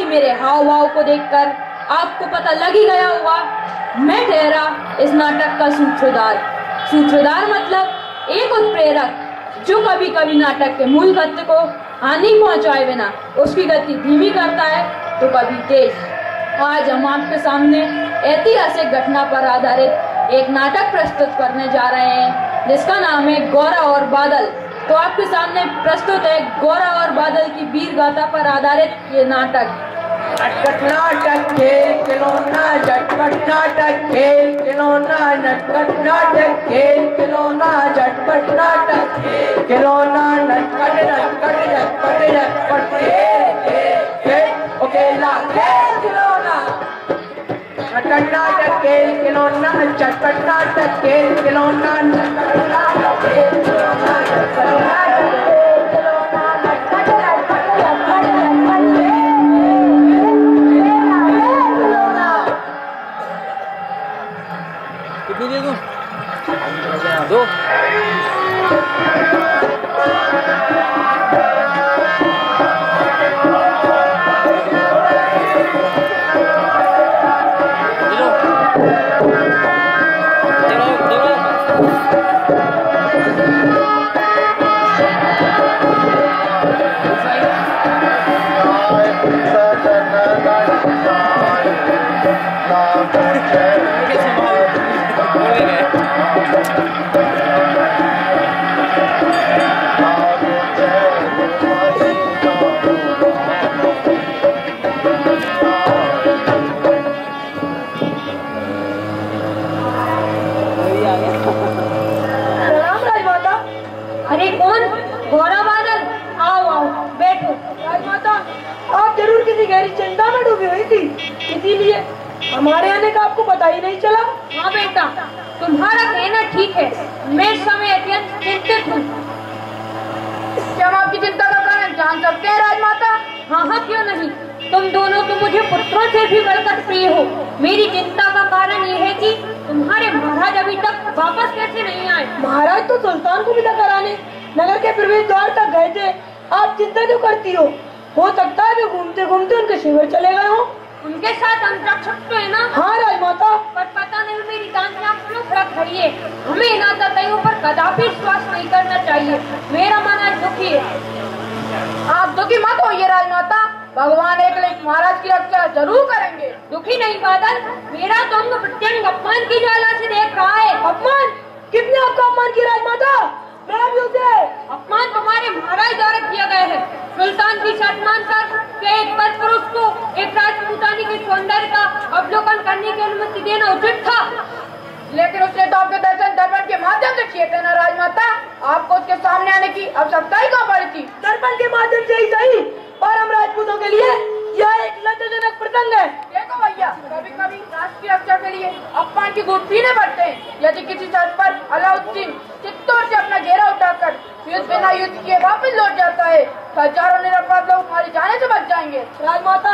कि मेरे हाव भाव को देखकर आपको पता लग ही गया होगा, मैं ठहरा इस नाटक का सूत्रधार। सूत्रधार मतलब एक उत्प्रेरक जो कभी कभी नाटक के मूल गति को हानि पहुंचाए बिना उसकी गति धीमी करता है तो कभी तेज। आज हम आपके सामने ऐतिहासिक घटना पर आधारित एक नाटक प्रस्तुत करने जा रहे हैं जिसका नाम है गौरा और बादल। तो आपके सामने प्रस्तुत है गौरा और बादल की वीर गाथा पर आधारित ये नाटक। नटखट नाटक खेल खिलौना, झटपट नाटक खेल खिलौना, नटखट नाटक खेल खिलौना, झटपट नाटक खेल खिलौना, नटखट नटखट झटपट झटपट खेल खेल खेल ओ खेला खेल खिलौना। नटखट नाटक खेल खिलौना, झटपट नाटक खेल खिलौना, नटखट नाटक खेल खिलौना, झटपट नाटक खेल खिलौना, नटखट नटखट झटपट झटपट कितनी दे दूं? दो। अरे कौन? गौरा बादल, आओ आओ बैठो। राजमाता, आप जरूर किसी गहरी चिंता में डूबी हुई थी, इसीलिए हमारे आने का आपको पता ही नहीं चला। हाँ बेटा, तुम्हारा कहना ठीक है, मैं इस समय अत्यंत चिंतित हूँ। क्या हम आपकी चिंता का कारण जान सकते हैं राजमाता? हाँ हाँ क्यों नहीं, तुम दोनों तो मुझे पुत्रों से भी बढ़कर प्रिय हो। मेरी चिंता का कारण ये है कि तुम्हारे महाराज अभी तक वापस कैसे नहीं आए। महाराज तो सुल्तान को विदा कराने नगर के प्रवेश द्वार तक गए थे, आप चिंता क्यों करती हो सकता है वे घूमते घूमते उनके शिविर चले गए हो। उनके साथ अंतरक्षक तो है ना? हाँ राजमाता, पर पता नहीं मेरी कांतियाँ क्यों फड़क रही है। हमें इन आतताइयों पर कदापि विश्वास नहीं करना चाहिए। मेरा मन आज दुखी है। आप दुखी मत होइए राजमाता, भगवान एक महाराज की रक्षा जरूर करेंगे। दुखी नहीं बादल, मेरा तो अंग प्रत्यंग अपमान की ज्वाला से देख रहा है। अपमान? किसने आपका अपमान किया राजमाता? मैं भी उसे अपमान तुम्हारे महाराज द्वारा किया गया है। सुल्तान की शर्त मानकर के एक पद पुरुष को एक राजपूतानी के सौंदर्य का अवलोकन करने की अनुमति देना उचित था, लेकिन उसने तो आपके दर्शन दर्पण के माध्यम से किए थे ना राजमाता। आपको उसके सामने आने की आवश्यकता ही कहाँ पड़ी थी? दर्पण के माध्यम से ही सही, और हम राजपूतों के लिए यह एक लज्जाजनक प्रसंग है। देखो भैया, कभी कभी राष्ट्र की रक्षा के लिए अपमान की घूंट पीने पड़ते हैं। यदि किसी शर्त पर अलाउद्दीन चित्तौड़ से अपना घेरा उठाकर युद्ध बिना युद्ध किए वापस लौट जाता है, हजारों निरपराध लोग हमारी जाने से बच जाएंगे। राजमाता,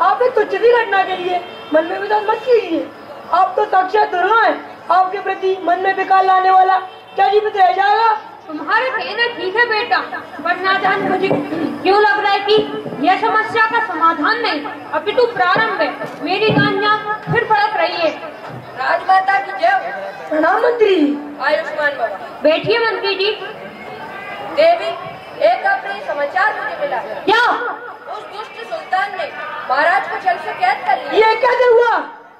आप एक तुच्छ भी घटना के लिए मन में विचार मत कीजिए। आप तो साक्षात दुर्गा हैं, आपके प्रति मन में विकार लाने वाला क्या जीवित रह जाएगा? तुम्हारा कहना ठीक है बेटा, पर ना जाने मुझे क्यों लग रहा है कि यह समस्या का समाधान नहीं अपितु प्रारंभ है। मेरी कांतियाँ फिर फड़क रही है। राजमाता की जय। प्रणाम मंत्री। आयुष्मान बाबा। बैठिए मंत्री जी। देवी, एक अप्रिय समाचार मुझे मिला। क्या? उस दुष्ट सुल्तान ने महाराज को जल से कैद कर लिया। ये कैसे हुआ?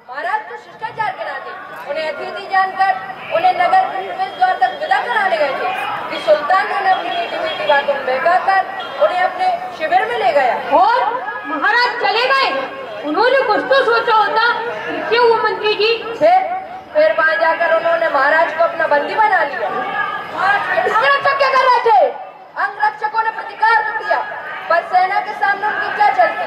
महाराज को शिष्टाचार के नाते उन्हें अतिथि जानकर उन्हें नगर के प्रवेश द्वार तक विदा कराने गए थे कि सुल्तान ने उन्हें अपनी मीठी मीठी बातों में बहकाकर उन्हें अपने शिविर में ले गया। और महाराज चले गए? उन्होंने कुछ तो सोचा होता। क्यों हुआ मंत्री जी? फिर वहाँ जाकर उन्होंने महाराज को अपना बंदी बना लिया। अंगरक्षक क्या कर रहे थे? अंगरक्षकों ने प्रतिकार तो किया, पर सेना के सामने उनकी क्या चलती?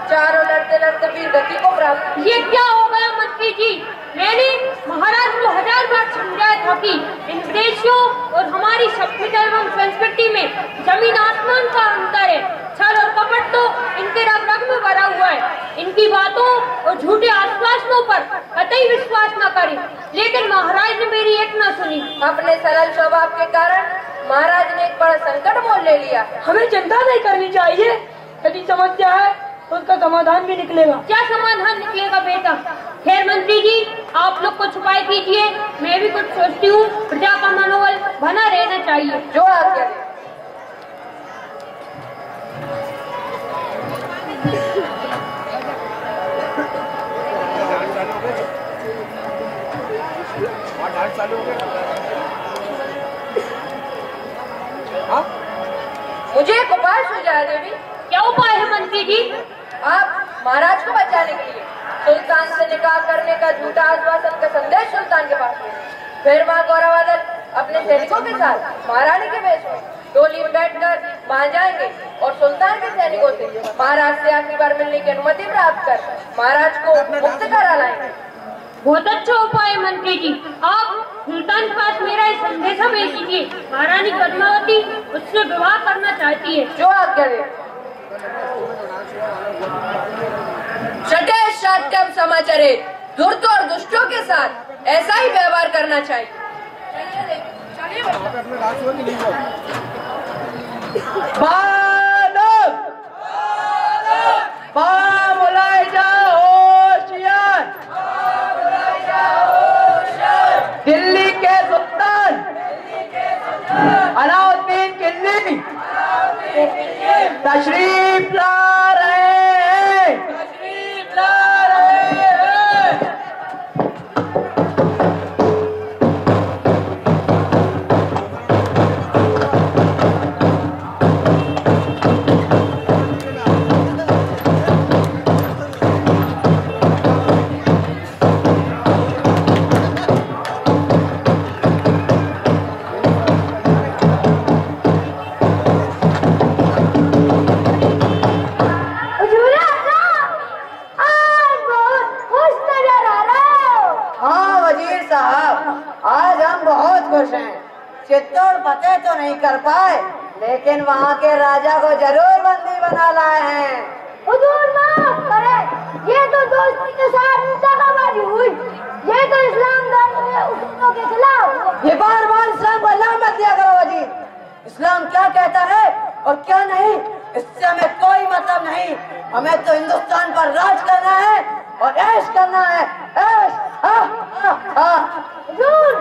चारों लड़ते लड़ते वीर गति को प्राप्त। ये क्या हो गया मंत्री जी? मैंने महाराज को 1000 बार समझाया था कि इन देशों और हमारी सभ्यता एवं संस्कृति में जमीन आसमान का अंतर है। छल और कपट तो इनके रग रग में भरा हुआ है। इनकी बातों और झूठे आश्वासनों पर कतई विश्वास न करें। लेकिन महाराज ने मेरी एक न सुनी। अपने सरल स्वभाव के कारण महाराज ने एक बड़ा संकट मोल ले लिया। हमें चिंता नहीं करनी चाहिए। यदि समस्या है तो उसका समाधान भी निकलेगा। क्या समाधान निकलेगा बेटा? खैर मंत्री जी, आप लोग कुछ उपाय कीजिए, मैं भी कुछ सोचती हूँ। प्रजा का मनोबल बना रहना चाहिए। जो आज्ञा दे। मुझे एक उपाय सुझाया देवी। क्या उपाय है मंत्री जी? आप महाराज को बचाने के लिए सुल्तान से निकाह करने का झूठा आश्वासन का संदेश सुल्तान के पास भेजें। फिर वहाँ गौरवादल अपने सैनिकों के साथ महारानी के वेश में टोली में बैठकर वहाँ जाएंगे और सुल्तान के सैनिकों से महाराज से आखिरी बार मिलने की अनुमति प्राप्त कर महाराज को मुक्त करा लाएंगे। बहुत अच्छा उपाय है मंत्री जी। आप सुल्तान के पास मेरा ये संदेशा भेज दीजिए। महारानी पद्मावती उससे विवाह करना चाहती है। जो आज्ञा दे। छठे शात्यम समाचारे दुर्तों और दुष्टों के साथ ऐसा ही व्यवहार करना चाहिए। दिल्ली के सुल्तान अलाउद्दीन खिलजी तशरीफ ला रहे हैं। चित्तौड़ फतेह तो नहीं कर पाए, लेकिन वहाँ के राजा को जरूर बंदी बना लाए हैं। हुजूर माफ करें, ये तो दोस्ती के साथ दगाबाजी हुई। ये तो इस्लाम धर्म के उसूलों के खिलाफ। ये बार बार इस्लाम को अल्लाह मत दिया करो वजीर। इस्लाम क्या कहता है और क्या नहीं, इससे हमें कोई मतलब नहीं। हमें तो हिंदुस्तान पर राज करना है और ऐश करना है, ऐश। हुजूर,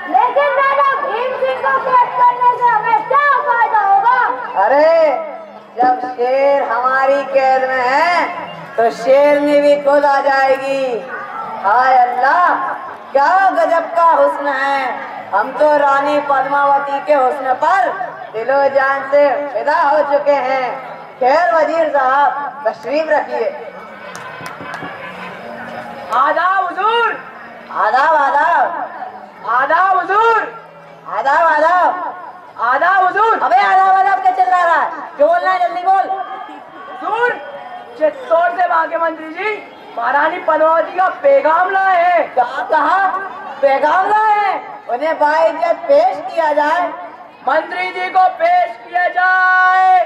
लेकिन राजा भीम सिंह को कैद करने से हमें क्या फायदा होगा? अरे जब शेर हमारी कैद में है तो शेरनी भी खुद आ जाएगी। हाय अल्लाह, क्या गजब का हुस्न है। हम तो रानी पद्मावती के हुस्न पर दिलो जान से फिदा हो चुके हैं। खैर वजीर साहब तशरीफ रखिए। आदाब हुजूर। आदाब आदाब आदाब हुजूर। आदाब आदाब आदाब हुजूर। अबे आदाब आदाब क्या चल रहा है? जो बोलना है जल्दी बोल। हुजूर, चित्तौड़ से भागे मंत्री जी महारानी पद्मावती का पैगाम लाए हैं। क्या कहा? पैगाम लाए हैं? उन्हें बाइज्जत पेश किया जाए। मंत्री जी को पेश किया जाए।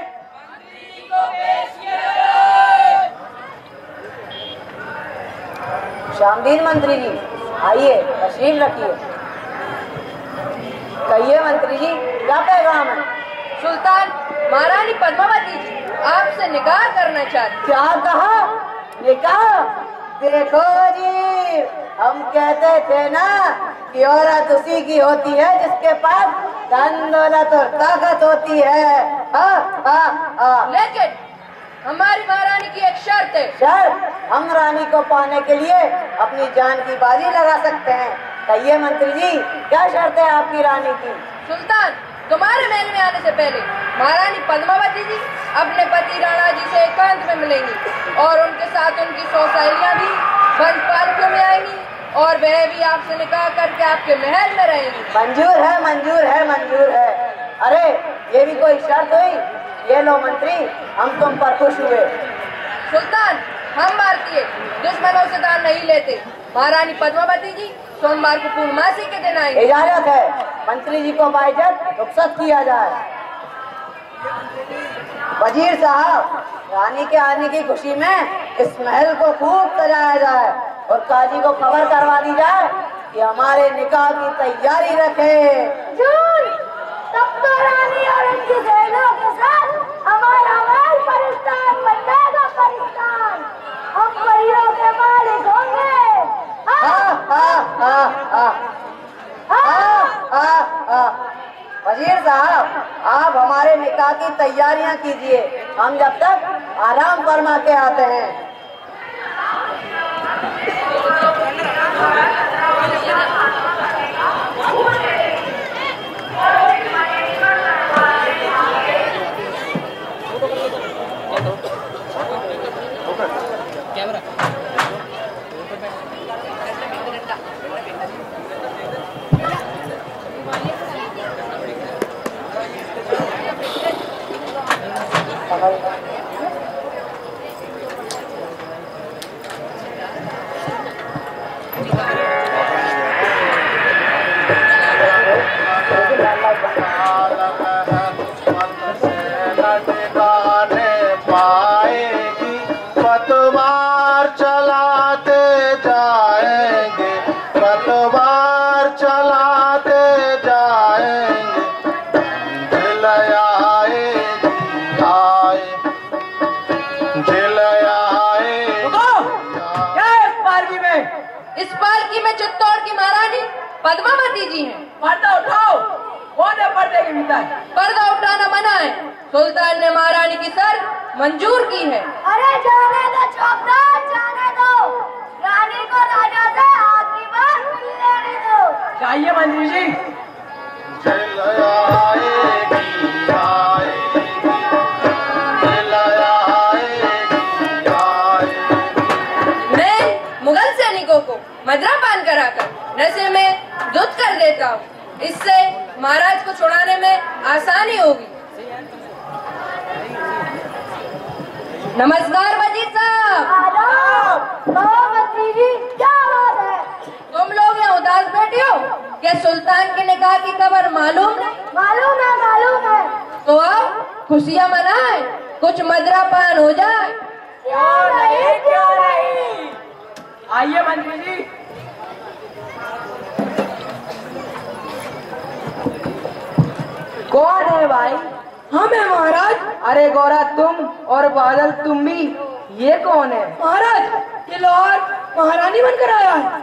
शामदीन मंत्री जी, आइए तशरीफ रखिए। कहिए मंत्री जी, क्या पैगाम है? सुल्तान महारानी पद्मावती जी आपसे निकाह करना चाहती। क्या कहा? निकाह? देखो जी, हम कहते थे ना कि औरत उसी की होती है जिसके पास धन दौलत और ताकत होती है। लेकिन हमारी महारानी की एक शर्त है। शर्त? हम रानी को पाने के लिए अपनी जान की बाजी लगा सकते हैं। कहिए मंत्री जी, क्या शर्त है आपकी रानी की? सुल्तान, तुम्हारे महल में आने से पहले महारानी पद्मावती जी अपने पति राणा जी से एकांत में मिलेंगी और उनके साथ उनकी 100 सहेलियां भी बंद पालकियों में आएंगी और वह भी आपसे निकाह करके आपके महल में रहेंगी। मंजूर है, मंजूर है, मंजूर है। अरे ये भी कोई शर्त हुई? ये लो मंत्री, हम तुम पर खुश हुए। सुल्तान, हम भारतीय दुश्मनों से दान नहीं लेते। महारानी पद्मावती जी सोमवार को पूर्णमासी के दिन आएंगे। इजाजत है, मंत्री जी को बाइज्जत रुखसत किया जाए। वजीर साहब, रानी के आने की खुशी में इस महल को खूब सजाया जाए और काजी को खबर करवा दी जाए कि हमारे निकाह की तैयारी रखे। तब तो रानी और उनकी बहनों के साथ हमारा महल परिस्तान बन जाएगा। परिस्तान वजीर साहब, आप हमारे निकाह की तैयारियां कीजिए, हम जब तक आराम फरमा के आते हैं। इस पालकी में चित्तौड़ की महारानी पद्मावती जी हैं। पर्दा उठाओ। कौन है पर्दे के भीतर? पर्दा उठाना मना है। सुल्तान ने महारानी की सर मंजूर की है। अरे जाने दो चौकीदार, जाने दो। रानी को राजा से आखिरी बार मिलने नहीं दो। चाहिए मंत्री जी। मैं मुगल सैनिकों को मदरा पान कराकर नशे में धुत कर देता हूँ। इससे महाराज को छुड़ाने में आसानी होगी। नमस्कार वजीर साहब। आदाब। मंत्री जी, क्या बात है? तुम लोग यहाँ उदास बैठे हो? क्या सुल्तान के निकाह की खबर मालूम नहीं? मालूम है, मालूम है। तो अब खुशियाँ मनाएं, कुछ मदरा पान हो जाए। क्यों नहीं, क्यों नहीं। आइए मंत्री जी। कौन है भाई? हम है महाराज। अरे गौरा तुम और बादल तुम भी, ये कौन है? महाराज, ये लाहौर महारानी बनकर आया है।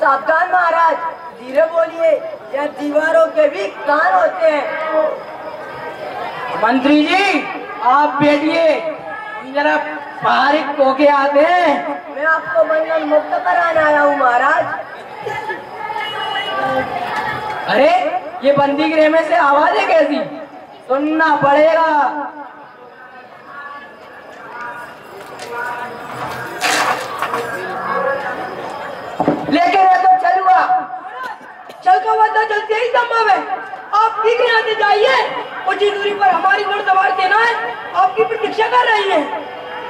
सावधान महाराज, धीरे बोलिए, या दीवारों के भी कान होते हैं। मंत्री जी आप बैठिए, हम जरा फारिग होके आते हैं। मैं आपको बंधन मुक्त कराने आया हूँ महाराज। अरे ये बंदी गृह में से आवाजें कैसी? सुनना पड़ेगा। लेके रहे तो चलूंगा। चल का वादा चलते ही संभव है। आप ठीक यहाँ से जाइए, कुछ ही दूरी पर हमारी घुड़सवार सेना है, आपकी प्रतीक्षा कर रही है।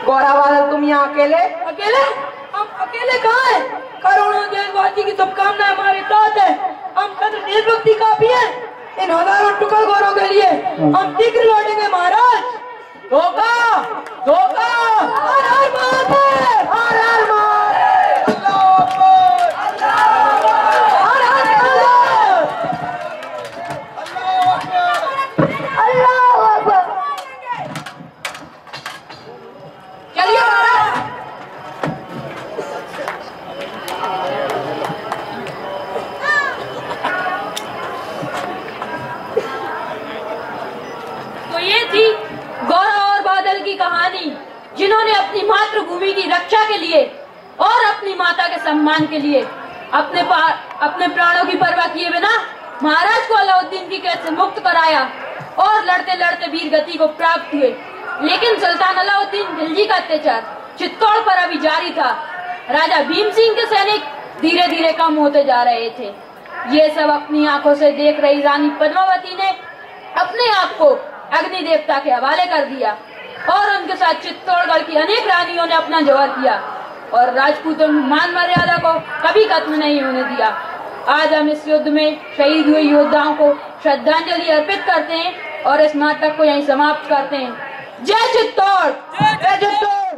गौरा बादल तुम यहाँ अकेले? अकेले? हम अकेले कहाँ हैं? करोड़ों देशवासी की शुभकामनाएं हमारे साथ है। हम कद्र देशभक्ति काफी है इन हजारों टुकड़ गौरों के लिए। हम शीघ्र लौटेंगे महाराज। धोखा धोखा। हर हर महादेव, हर हर महादेव, अल्लाह अकबर, हर हर महादेव, अल्लाह अकबर। चलिए महाराज। तो ये थी गौरा और बादल की कहानी, जिन्होंने अपनी मातृभूमि की रक्षा के लिए और अपनी माता के सम्मान के लिए अपने प्राणों की परवाह किए बिना महाराज को अलाउद्दीन की कैद से मुक्त कराया और लड़ते लड़ते वीर गति को प्राप्त हुए। लेकिन सुल्तान अलाउद्दीन खिलजी का अत्याचार चित्तौड़ पर अभी जारी था। राजा भीम सिंह के सैनिक धीरे धीरे कम होते जा रहे थे। ये सब अपनी आंखों से देख रही रानी पद्मावती ने अपने आप को अग्नि देवता के हवाले कर दिया और उनके साथ चित्तौड़गढ़ की अनेक रानियों ने अपना जौहर किया और राजपूतों की मान मर्यादा को कभी खत्म नहीं होने दिया। आज हम इस युद्ध में शहीद हुए योद्धाओं को श्रद्धांजलि अर्पित करते हैं और इस नाटक को यहीं समाप्त करते हैं। जय चित्तौड़, जय चित्तौड़।